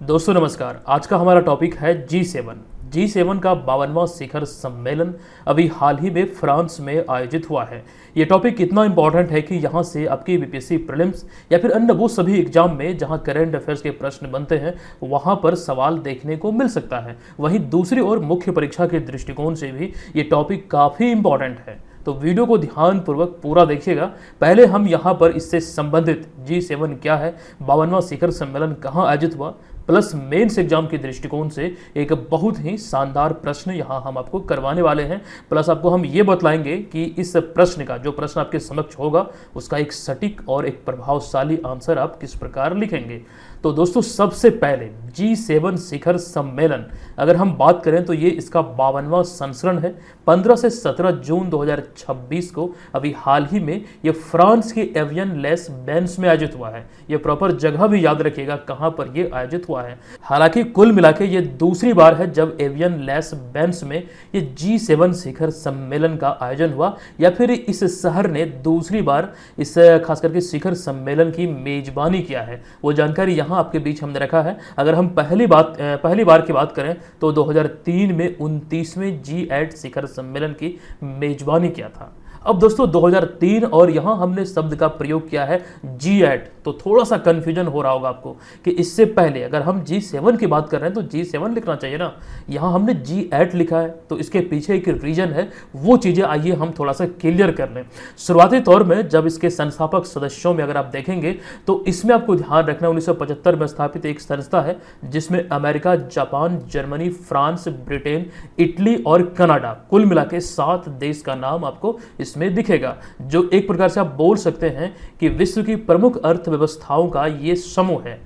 दोस्तों नमस्कार। आज का हमारा टॉपिक है G7 का 52वां शिखर सम्मेलन अभी हाल ही में फ्रांस में आयोजित हुआ है। ये टॉपिक इतना इंपॉर्टेंट है कि यहाँ से आपकी बीपीएससी प्रीलिम्स या फिर अन्य वो सभी एग्जाम में जहाँ करंट अफेयर्स के प्रश्न बनते हैं वहाँ पर सवाल देखने को मिल सकता है। वहीं दूसरी ओर मुख्य परीक्षा के दृष्टिकोण से भी ये टॉपिक काफ़ी इंपॉर्टेंट है, तो वीडियो को ध्यानपूर्वक पूरा देखिएगा। पहले हम यहाँ पर इससे संबंधित G7 क्या है, 52वां शिखर सम्मेलन कहाँ आयोजित हुआ, प्लस मेंस एग्जाम के दृष्टिकोण से एक बहुत ही शानदार प्रश्न यहाँ हम आपको करवाने वाले हैं। प्लस आपको हम ये बतलाएंगे कि इस प्रश्न का जो प्रश्न आपके समक्ष होगा उसका एक सटीक और एक प्रभावशाली आंसर आप किस प्रकार लिखेंगे। तो दोस्तों सबसे पहले G7 शिखर सम्मेलन अगर हम बात करें तो ये इसका 52वां संस्करण है। 15 से 17 जून 2026 को अभी हाल ही में ये फ्रांस के एवियन लेस बेंस में आयोजित हुआ है। ये प्रॉपर जगह भी याद रखिएगा कहाँ पर ये आयोजित हुआ है। हालांकि कुल मिला के ये दूसरी बार है जब एवियन लेस बेंस में ये G7 शिखर सम्मेलन का आयोजन हुआ, या फिर इस शहर ने दूसरी बार इस खास करके शिखर सम्मेलन की मेजबानी किया है। वो जानकारी यहाँ आपके बीच हमने रखा है। अगर हम पहली बार की बात करें तो 2003 में 29वें G8 शिखर सम्मेलन की मेजबानी किया था। अब दोस्तों 2003 और यहाँ हमने शब्द का प्रयोग किया है G8, तो थोड़ा सा कंफ्यूजन हो रहा होगा आपको कि इससे पहले अगर हम G7 की बात कर रहे हैं तो G7 लिखना चाहिए ना। यहाँ हमने G8 लिखा है, तो इसके पीछे एक रीजन है, वो चीज़ें आइए हम थोड़ा सा क्लियर कर लें। शुरुआती तौर में जब इसके संस्थापक सदस्यों में अगर आप देखेंगे तो इसमें आपको ध्यान रखना 1975 में स्थापित एक संस्था है जिसमें America, Japan, Germany, France, Britain, Italy और कनाडा, कुल मिला के 7 देश का नाम आपको में दिखेगा, जो एक प्रकार से आप बोल सकते हैं कि विश्व की प्रमुख अर्थव्यवस्थाओं का ये समूह है।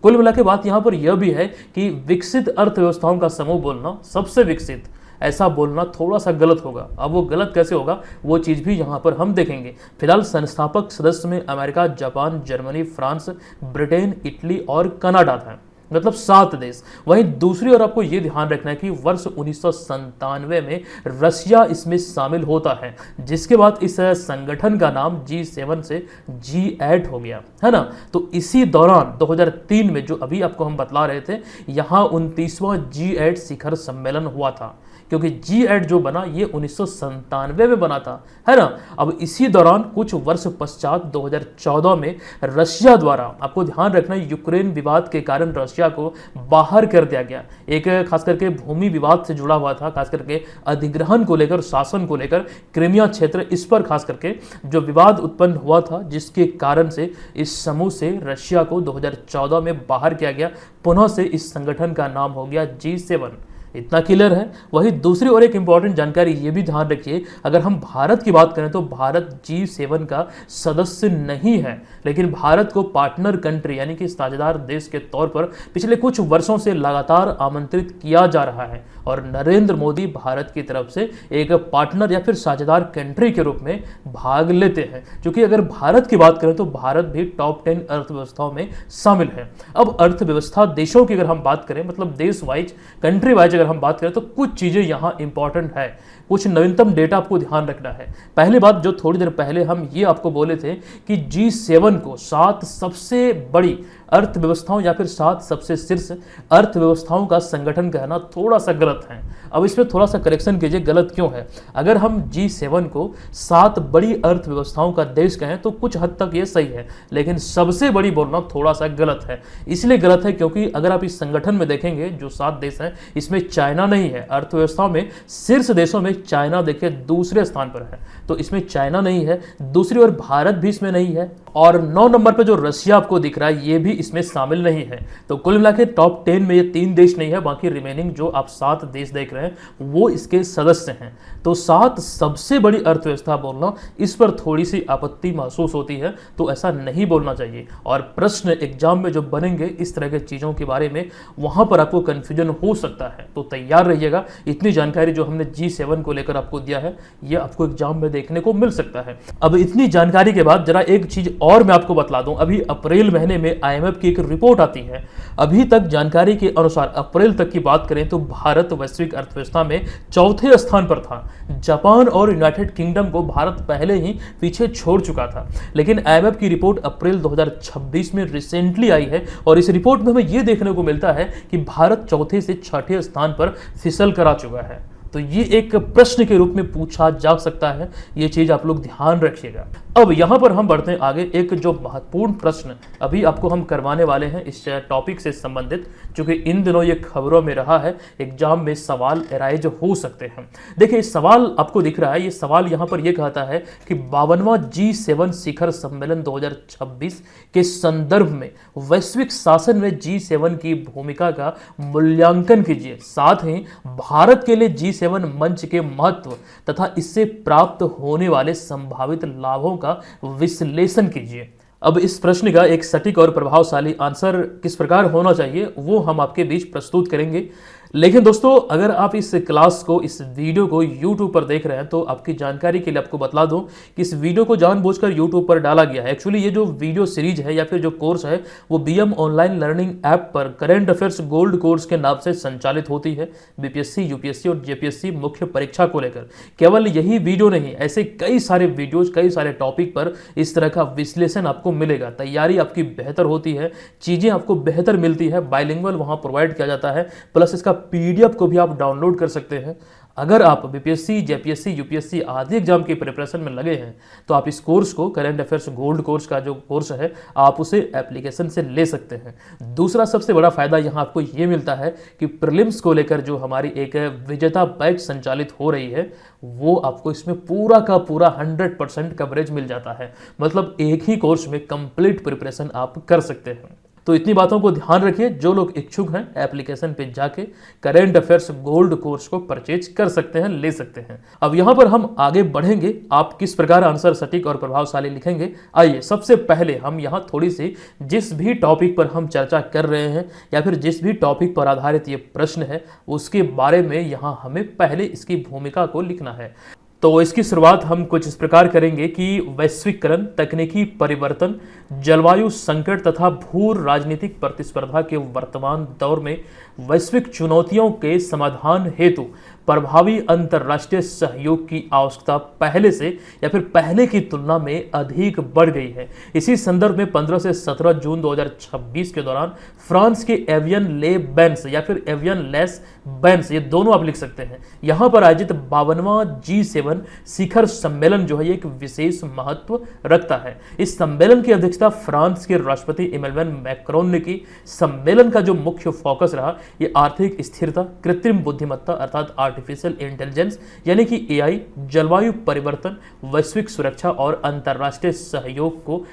कुल मिला के बात यहां पर यह भी है कि विकसित अर्थव्यवस्थाओं का समूह बोलना, सबसे विकसित ऐसा बोलना थोड़ा सा गलत होगा। अब वो गलत कैसे होगा वो चीज़ भी यहाँ पर हम देखेंगे। फिलहाल संस्थापक सदस्य में America, Japan, Germany, France, Britain, Italy और कनाडा था, मतलब 7 देश। वहीं दूसरी ओर आपको यह ध्यान रखना है कि वर्ष 1997 में रशिया इसमें शामिल होता है, जिसके बाद इस संगठन का नाम G7 से G8 हो गया, है ना। तो इसी दौरान 2003 में जो अभी आपको हम बतला रहे थे, यहाँ 29वां G8 शिखर सम्मेलन हुआ था, क्योंकि G8 जो बना ये 1997 में बना था, है ना। अब इसी दौरान कुछ वर्ष पश्चात 2014 में रशिया द्वारा, आपको ध्यान रखना यूक्रेन विवाद के कारण रशिया को बाहर कर दिया गया। एक खास करके भूमि विवाद से जुड़ा हुआ था, खास करके अधिग्रहण को लेकर, शासन को लेकर, क्रीमिया क्षेत्र, इस पर खास करके जो विवाद उत्पन्न हुआ था, जिसके कारण से इस समूह से रशिया को 2014 में बाहर किया गया। पुनः से इस संगठन का नाम हो गया G7। इतना क्लियर है। वही दूसरी और एक इंपॉर्टेंट जानकारी ये भी ध्यान रखिए, अगर हम भारत की बात करें तो भारत G7 का सदस्य नहीं है, लेकिन भारत को पार्टनर कंट्री यानी कि साझेदार देश के तौर पर पिछले कुछ वर्षों से लगातार आमंत्रित किया जा रहा है, और नरेंद्र मोदी भारत की तरफ से एक पार्टनर या फिर साझेदार कंट्री के रूप में भाग लेते हैं। क्योंकि अगर भारत की बात करें तो भारत भी टॉप 10 अर्थव्यवस्थाओं में शामिल है। अब अर्थव्यवस्था देशों की अगर हम बात करें, मतलब देश वाइज, कंट्री वाइज अगर हम बात करें तो कुछ चीजें यहाँ इंपॉर्टेंट है, कुछ नवीनतम डेटा आपको ध्यान रखना है। पहली बात जो थोड़ी देर पहले हम ये आपको बोले थे कि G7 को 7 सबसे बड़ी अर्थव्यवस्थाओं या फिर 7 सबसे शीर्ष अर्थव्यवस्थाओं का संगठन कहना थोड़ा सा गलत है। अब इसमें थोड़ा सा करेक्शन कीजिए, गलत क्यों है। अगर हम G7 को 7 बड़ी अर्थव्यवस्थाओं का देश कहें तो कुछ हद तक ये सही है, लेकिन सबसे बड़ी बोलना थोड़ा सा गलत है। इसलिए गलत है क्योंकि अगर आप इस संगठन में देखेंगे जो 7 देश हैं, इसमें चाइना नहीं है। अर्थव्यवस्थाओं में शीर्ष देशों में चाइना देखिए दूसरे स्थान पर है, तो इसमें चाइना नहीं है। दूसरी ओर भारत भी इसमें नहीं है, और 9 नंबर पे जो रशिया आपको दिख रहा है ये भी इसमें शामिल नहीं है। तो कुल मिला के टॉप 10 में ये 3 देश नहीं है, बाकी रिमेनिंग जो आप 7 देश देख रहे हैं वो इसके सदस्य हैं। तो 7 सबसे बड़ी अर्थव्यवस्था बोलना, इस पर थोड़ी सी आपत्ति महसूस होती है, तो ऐसा नहीं बोलना चाहिए। और प्रश्न एग्जाम में जो बनेंगे इस तरह के चीज़ों के बारे में, वहाँ पर आपको कन्फ्यूजन हो सकता है, तो तैयार रहिएगा। इतनी जानकारी जो हमने G7 को लेकर आपको दिया है ये आपको एग्जाम में देखने को मिल सकता है। अब इतनी जानकारी के बाद जरा एक चीज़ और मैं आपको बतला दूं, अभी अप्रैल महीने में IMF IMF की एक रिपोर्ट आती है। अभी तक जानकारी के अनुसार अप्रैल तक की बात करें तो भारत वैश्विक अर्थव्यवस्था में चौथे स्थान पर था। जापान और यूनाइटेड किंगडम को भारत पहले ही पीछे छोड़ चुका था। लेकिन IMF की रिपोर्ट अप्रैल 2026 में रिसेंटली आई है और इस रिपोर्ट में हमें यह देखने को मिलता है कि भारत चौथे से छठे स्थान पर फिसल कर आ चुका है। तो ये एक प्रश्न के रूप में पूछा जा सकता है, ये चीज आप लोग ध्यान रखिएगा। अब यहां पर हम बढ़ते हैं आगे। एक जो महत्वपूर्ण प्रश्न अभी आपको हम करवाने वाले हैं इस टॉपिक से संबंधित, क्योंकि इन दिनों ये खबरों में रहा है, एग्जाम में सवाल एराइज हो सकते हैं। देखिए सवाल आपको दिख रहा है, ये सवाल यहां पर यह कहता है कि 52वां G7 शिखर सम्मेलन 2026 के संदर्भ में वैश्विक शासन में G7 की भूमिका का मूल्यांकन कीजिए। साथ ही भारत के लिए G7 मंच के महत्व तथा इससे प्राप्त होने वाले संभावित लाभों का विश्लेषण कीजिए। अब इस प्रश्न का एक सटीक और प्रभावशाली आंसर किस प्रकार होना चाहिए वो हम आपके बीच प्रस्तुत करेंगे। लेकिन दोस्तों अगर आप इस क्लास को, इस वीडियो को YouTube पर देख रहे हैं तो आपकी जानकारी के लिए आपको बतला दूं कि इस वीडियो को जानबूझकर YouTube पर डाला गया है। एक्चुअली ये जो वीडियो सीरीज है या फिर जो कोर्स है वो BM ऑनलाइन लर्निंग ऐप पर करेंट अफेयर्स गोल्ड कोर्स के नाम से संचालित होती है। BPSC, UPSC और JPSC मुख्य परीक्षा को लेकर केवल यही वीडियो नहीं, ऐसे कई सारे वीडियोज, कई सारे टॉपिक पर इस तरह का विश्लेषण आपको मिलेगा। तैयारी आपकी बेहतर होती है, चीज़ें आपको बेहतर मिलती है, बाइलिंगुअल वहाँ प्रोवाइड किया जाता है, प्लस इसका PDF को भी आप डाउनलोड कर सकते हैं। अगर आप BPSC, JPSC, UPSC आदि एग्जाम की प्रिपरेशन में लगे हैं तो आप इस कोर्स को, करेंट अफेयर्स गोल्ड कोर्स का जो कोर्स है, आप उसे एप्लीकेशन से ले सकते हैं। दूसरा सबसे बड़ा फायदा यहाँ आपको ये मिलता है कि प्रीलिम्स को लेकर जो हमारी एक विजेता बैच संचालित हो रही है वो आपको इसमें पूरा का पूरा 100% कवरेज मिल जाता है। मतलब एक ही कोर्स में कंप्लीट प्रिपरेशन आप कर सकते हैं। तो इतनी बातों को ध्यान रखिए। जो लोग इच्छुक हैं एप्लीकेशन पे जाके करेंट अफेयर्स गोल्ड कोर्स को परचेज कर सकते हैं, ले सकते हैं। अब यहाँ पर हम आगे बढ़ेंगे, आप किस प्रकार आंसर सटीक और प्रभावशाली लिखेंगे। आइए सबसे पहले हम यहाँ थोड़ी सी जिस भी टॉपिक पर हम चर्चा कर रहे हैं या फिर जिस भी टॉपिक पर आधारित ये प्रश्न है उसके बारे में यहाँ हमें पहले इसकी भूमिका को लिखना है। तो इसकी शुरुआत हम कुछ इस प्रकार करेंगे कि वैश्वीकरण, तकनीकी परिवर्तन, जलवायु संकट तथा भू राजनीतिक प्रतिस्पर्धा के वर्तमान दौर में वैश्विक चुनौतियों के समाधान हेतु प्रभावी अंतर्राष्ट्रीय सहयोग की आवश्यकता पहले से या फिर पहले की तुलना में अधिक बढ़ गई है। इसी संदर्भ में 15 से 17 जून 2026 के दौरान फ्रांस के एवियन ले बेंस या फिर एवियन लेस बेंस, ये दोनों आप लिख सकते हैं, यहाँ पर आयोजित 52वां G7 शिखर सम्मेलन जो है एक विशेष महत्व रखता है। इस सम्मेलन की अध्यक्षता फ्रांस के राष्ट्रपति इमैनुएल मैक्रोन ने की। सम्मेलन का जो मुख्य फोकस रहा ये आर्थिक स्थिरता, कृत्रिम बुद्धिमत्ता अर्थात आर्टिफिशियल इंटेलिजेंस यानी कि AI, जलवायु परिवर्तन, वैश्विक सुरक्षा और अंतर्राष्ट्रीय सहयोग को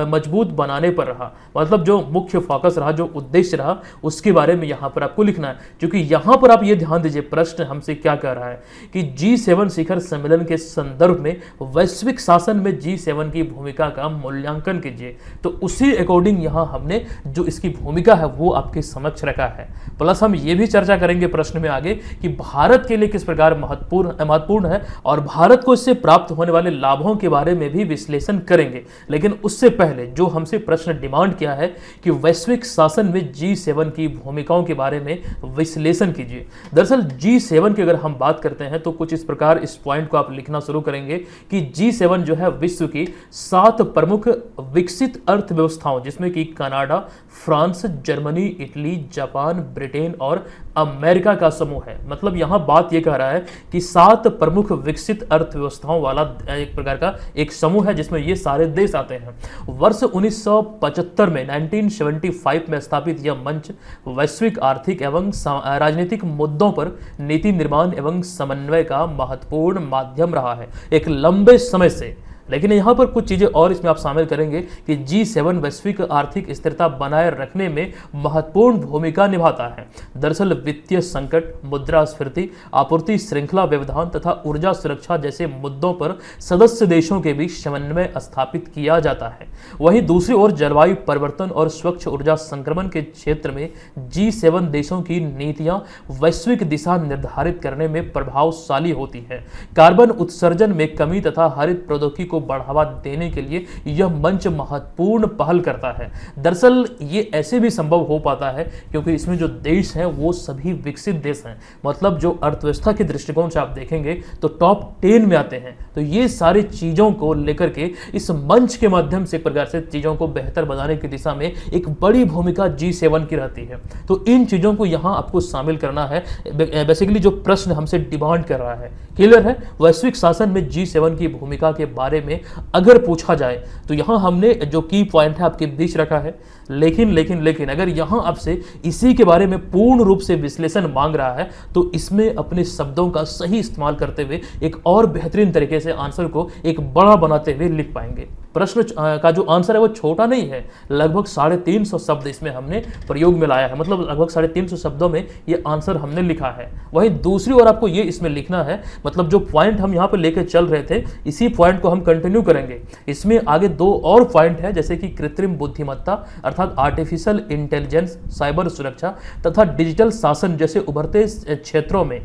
मजबूत बनाने पर रहा। मतलब जो मुख्य फोकस रहा, जो उद्देश्य रहा, उसके बारे में यहाँ पर आपको लिखना है। क्योंकि यहाँ पर आप ये ध्यान दीजिए प्रश्न हमसे क्या कह रहा है कि G7 शिखर सम्मेलन के संदर्भ में वैश्विक शासन में G7 की भूमिका का मूल्यांकन कीजिए। तो उसी अकॉर्डिंग यहाँ हमने जो इसकी भूमिका है वो आपके समक्ष रखा है। प्लस हम ये भी चर्चा करेंगे प्रश्न में आगे कि भारत के लिए किस प्रकार महत्वपूर्ण है और भारत को इससे प्राप्त होने वाले लाभों के बारे में भी विश्लेषण करेंगे। लेकिन उससे पहले जो हमसे प्रश्न डिमांड किया है कि वैश्विक शासन में G7 की भूमिकाओं के बारे में विश्लेषण कीजिए। दरअसल G7 की अगर हम बात करते हैं तो कुछ इस प्रकार इस पॉइंट को आप लिखना शुरू करेंगे कि G7 जो है विश्व की 7 प्रमुख विकसित अर्थव्यवस्थाओं जिसमें कि Canada, France, Germany, Italy, Japan, Britain और अमेरिका का समूह है। मतलब यहाँ बात यह कह रहा है कि 7 प्रमुख विकसित अर्थव्यवस्थाओं वाला एक प्रकार का एक समूह है जिसमें ये सारे देश आते हैं। वर्ष 1975 में 1975 में स्थापित यह मंच वैश्विक आर्थिक एवं राजनीतिक मुद्दों पर नीति निर्माण एवं समन्वय का महत्वपूर्ण माध्यम रहा है एक लंबे समय से। लेकिन यहाँ पर कुछ चीज़ें और इसमें आप शामिल करेंगे कि G7 वैश्विक आर्थिक स्थिरता बनाए रखने में महत्वपूर्ण भूमिका निभाता है। दरअसल वित्तीय संकट, मुद्रास्फीति, आपूर्ति श्रृंखला व्यवधान तथा ऊर्जा सुरक्षा जैसे मुद्दों पर सदस्य देशों के बीच समन्वय स्थापित किया जाता है। वहीं दूसरी ओर जलवायु परिवर्तन और स्वच्छ ऊर्जा संक्रमण के क्षेत्र में G7 देशों की नीतियां वैश्विक दिशा निर्धारित करने में प्रभावशाली होती है। कार्बन उत्सर्जन में कमी तथा हरित प्रौद्योगिकी को बढ़ावा देने के लिए यह मंच महत्वपूर्ण पहल करता है। दरअसल ये ऐसे भी संभव हो पाता है क्योंकि इसमें जो देश हैं वो सभी विकसित देश हैं, मतलब जो अर्थव्यवस्था के दृष्टिकोण से आप देखेंगे तो टॉप 10 में आते हैं। तो ये सारी चीज़ों को लेकर के इस मंच के माध्यम से एक प्रकार से चीज़ों को बेहतर बनाने की दिशा में एक बड़ी भूमिका G7 की रहती है। तो इन चीज़ों को यहाँ आपको शामिल करना है। बेसिकली जो प्रश्न हमसे डिमांड कर रहा है क्लियर है, वैश्विक शासन में G7 की भूमिका के बारे में अगर पूछा जाए तो यहाँ हमने जो की पॉइंट है आपके बीच रखा है, लेकिन अगर यहाँ आपसे इसी के बारे में पूर्ण रूप से विश्लेषण मांग रहा है तो इसमें अपने शब्दों का सही इस्तेमाल करते हुए एक और बेहतरीन तरीके से आंसर को एक बड़ा बनाते हुए लिख पाएंगे। प्रश्न का जो आंसर है वो छोटा नहीं है, लगभग 350 शब्द इसमें हमने प्रयोग में लाया है, मतलब लगभग 350 शब्दों में ये आंसर हमने लिखा है। वहीं दूसरी ओर आपको ये इसमें लिखना है, मतलब जो पॉइंट हम यहाँ पर लेकर चल रहे थे इसी पॉइंट को हम कंटिन्यू करेंगे। इसमें आगे 2 और पॉइंट है जैसे कि कृत्रिम बुद्धिमत्ता अर्थात आर्टिफिशियल इंटेलिजेंस, साइबर सुरक्षा तथा डिजिटल शासन जैसे उभरते क्षेत्रों में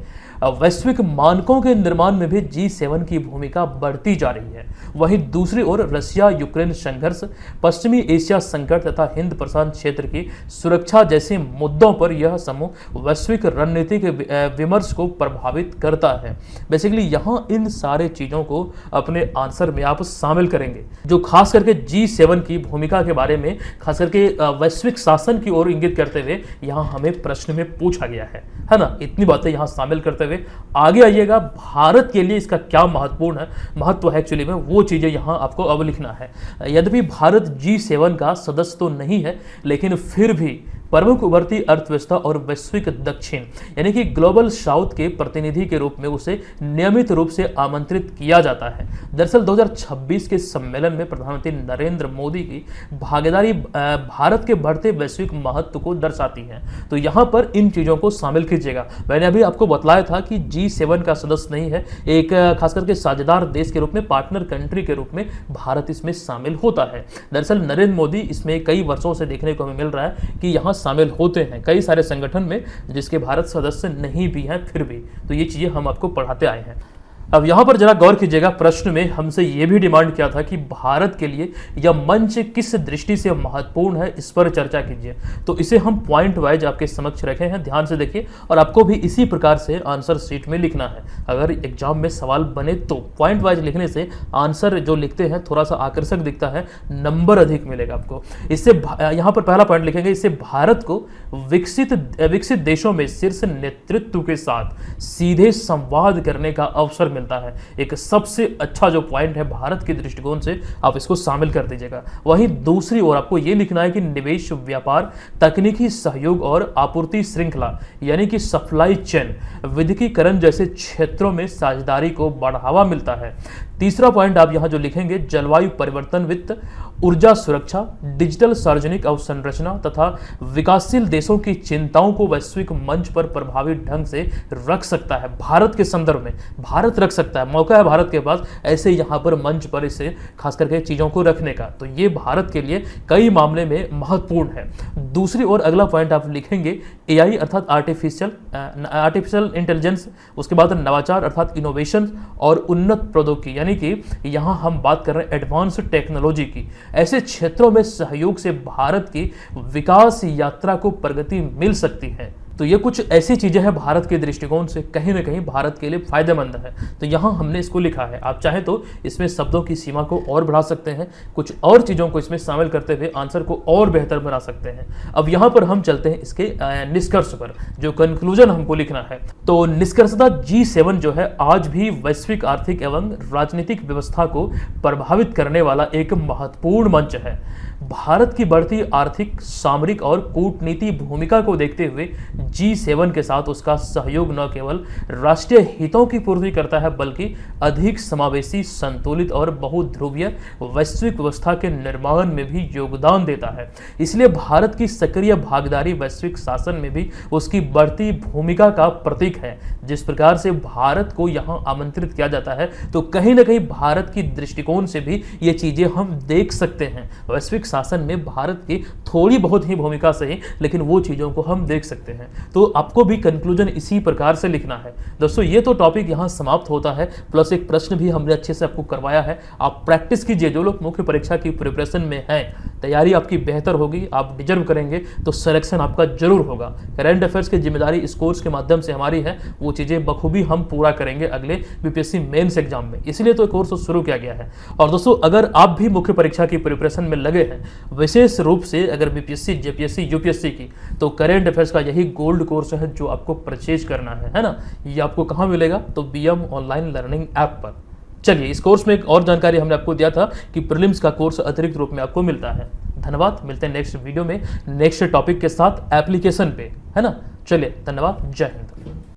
वैश्विक मानकों के निर्माण में भी G7 की भूमिका बढ़ती जा रही है। वहीं दूसरी ओर रशिया यूक्रेन संघर्ष, पश्चिमी एशिया संकट तथा हिंद प्रशांत क्षेत्र की सुरक्षा जैसे मुद्दों पर यह समूह वैश्विक रणनीति के विमर्श को प्रभावित करता है। बेसिकली यहाँ इन सारे चीज़ों को अपने आंसर में आप शामिल करेंगे, जो खास करके G7 की भूमिका के बारे में खास करके वैश्विक शासन की ओर इंगित करते हुए यहाँ हमें प्रश्न में पूछा गया है ना। इतनी बातें यहाँ शामिल करते हुए आगे आइएगा, भारत के लिए इसका क्या महत्व है एक्चुअली में, वो चीजें यहां आपको अब लिखना है। यद्यपि भारत G7 का सदस्य तो नहीं है, लेकिन फिर भी प्रमुख उभरती अर्थव्यवस्था और वैश्विक दक्षिण यानी कि ग्लोबल साउथ के प्रतिनिधि के रूप में उसे नियमित रूप से आमंत्रित किया जाता है। दरअसल 2026 के सम्मेलन में प्रधानमंत्री नरेंद्र मोदी की भागीदारी भारत के बढ़ते वैश्विक महत्व को दर्शाती है। तो यहाँ पर इन चीज़ों को शामिल कीजिएगा। मैंने अभी आपको बतलाया था कि G7 का सदस्य नहीं है, एक खास करके साझेदार देश के रूप में, पार्टनर कंट्री के रूप में भारत इसमें शामिल होता है। दरअसल नरेंद्र मोदी इसमें कई वर्षों से देखने को हमें मिल रहा है कि यहाँ शामिल होते हैं कई सारे संगठन में जिसके भारत सदस्य नहीं भी हैं, फिर भी तो ये चीजें हम आपको पढ़ाते आए हैं। अब यहाँ पर जरा गौर कीजिएगा, प्रश्न में हमसे ये भी डिमांड किया था कि भारत के लिए यह मंच किस दृष्टि से महत्वपूर्ण है, इस पर चर्चा कीजिए। तो इसे हम पॉइंट वाइज आपके समक्ष रखे हैं, ध्यान से देखिए और आपको भी इसी प्रकार से आंसर शीट में लिखना है। अगर एग्जाम में सवाल बने तो पॉइंट वाइज लिखने से आंसर जो लिखते हैं थोड़ा सा आकर्षक दिखता है, नंबर अधिक मिलेगा आपको। इससे यहाँ पर पहला पॉइंट लिखेंगे, इससे भारत को विकसित देशों में शीर्ष नेतृत्व के साथ सीधे संवाद करने का अवसर मिलता है। एक सबसे अच्छा जो पॉइंट है भारत के दृष्टिकोण से, आप इसको शामिल कर दीजिएगा। वहीं दूसरी ओर आपको यह लिखना है कि निवेश, व्यापार, तकनीकी सहयोग और आपूर्ति श्रृंखला यानी कि सप्लाई चेन विद्युतीकरण जैसे क्षेत्रों में साझेदारी को बढ़ावा मिलता है। तीसरा पॉइंट आप यहां जो लिखेंगे, जलवायु परिवर्तन, वित्त, ऊर्जा सुरक्षा, डिजिटल सार्वजनिक अवसंरचना तथा विकासशील देशों की चिंताओं को वैश्विक मंच पर प्रभावी ढंग से रख सकता है। भारत के संदर्भ में भारत रख सकता है, मौका है भारत के पास ऐसे यहाँ पर मंच पर इसे खास करके चीज़ों को रखने का। तो ये भारत के लिए कई मामले में महत्वपूर्ण है। दूसरी ओर अगला पॉइंट आप लिखेंगे, AI अर्थात आर्टिफिशियल इंटेलिजेंस, उसके बाद नवाचार अर्थात इनोवेशन और उन्नत प्रौद्योगिकी यानी कि यहाँ हम बात कर रहे हैं एडवांस टेक्नोलॉजी की। ऐसे क्षेत्रों में सहयोग से भारत की विकास यात्रा को प्रगति मिल सकती है। तो ये कुछ ऐसी चीजें हैं भारत के दृष्टिकोण से कहीं ना कहीं भारत के लिए फायदेमंद है। तो यहाँ हमने इसको लिखा है। आप चाहें तो इसमें शब्दों की सीमा को और बढ़ा सकते हैं, कुछ और चीजों को इसमें शामिल करते हुए आंसर को और बेहतर बना सकते हैं। अब यहाँ पर हम चलते हैं इसके निष्कर्ष पर, जो कंक्लूजन हमको लिखना है। तो निष्कर्षतः G7 जो है आज भी वैश्विक आर्थिक एवं राजनीतिक व्यवस्था को प्रभावित करने वाला एक महत्वपूर्ण मंच है। भारत की बढ़ती आर्थिक, सामरिक और कूटनीति भूमिका को देखते हुए G7 के साथ उसका सहयोग न केवल राष्ट्रीय हितों की पूर्ति करता है बल्कि अधिक समावेशी, संतुलित और बहुध्रुवीय वैश्विक व्यवस्था के निर्माण में भी योगदान देता है। इसलिए भारत की सक्रिय भागीदारी वैश्विक शासन में भी उसकी बढ़ती भूमिका का प्रतीक है। जिस प्रकार से भारत को यहाँ आमंत्रित किया जाता है तो कहीं ना कहीं भारत की दृष्टिकोण से भी ये चीजें हम देख सकते हैं। वैश्विक शासन में भारत की थोड़ी बहुत ही भूमिका सही, लेकिन वो चीज़ों को हम देख सकते हैं। तो आपको भी कंक्लूजन इसी प्रकार से लिखना है। दोस्तों ये तो टॉपिक यहाँ समाप्त होता है, प्लस एक प्रश्न भी हमने अच्छे से आपको करवाया है। आप प्रैक्टिस कीजिए, जो लोग मुख्य परीक्षा की प्रिपरेशन में हैं, तैयारी आपकी बेहतर होगी, आप डिजर्व करेंगे तो सिलेक्शन आपका जरूर होगा। करंट अफेयर्स की जिम्मेदारी इस कोर्स के माध्यम से हमारी है, वो चीज़ें बखूबी हम पूरा करेंगे अगले बीपीएससी मेंस एग्जाम में, इसलिए तो कोर्स शुरू किया गया है। और दोस्तों अगर आप भी मुख्य परीक्षा की प्रिपरेशन में लगे हैं, विशेष रूप से अगर बीपीएससी, जेपीएससी, यूपीएससी की, तो करंट अफेयर्स का यही गोल्ड कोर्स है जो आपको परचेज करना है ना। ये आपको कहाँ मिलेगा? तो बीएम ऑनलाइन लर्निंग ऐप पर। चलिए, इस कोर्स में एक और जानकारी हमने आपको दिया था कि प्रीलिम्स का कोर्स अतिरिक्त रूप में आपको मिलता है। धन्यवाद, मिलते हैं नेक्स्ट वीडियो में नेक्स्ट टॉपिक के साथ एप्लीकेशन पे, है ना। चलिए, धन्यवाद, जय हिंद।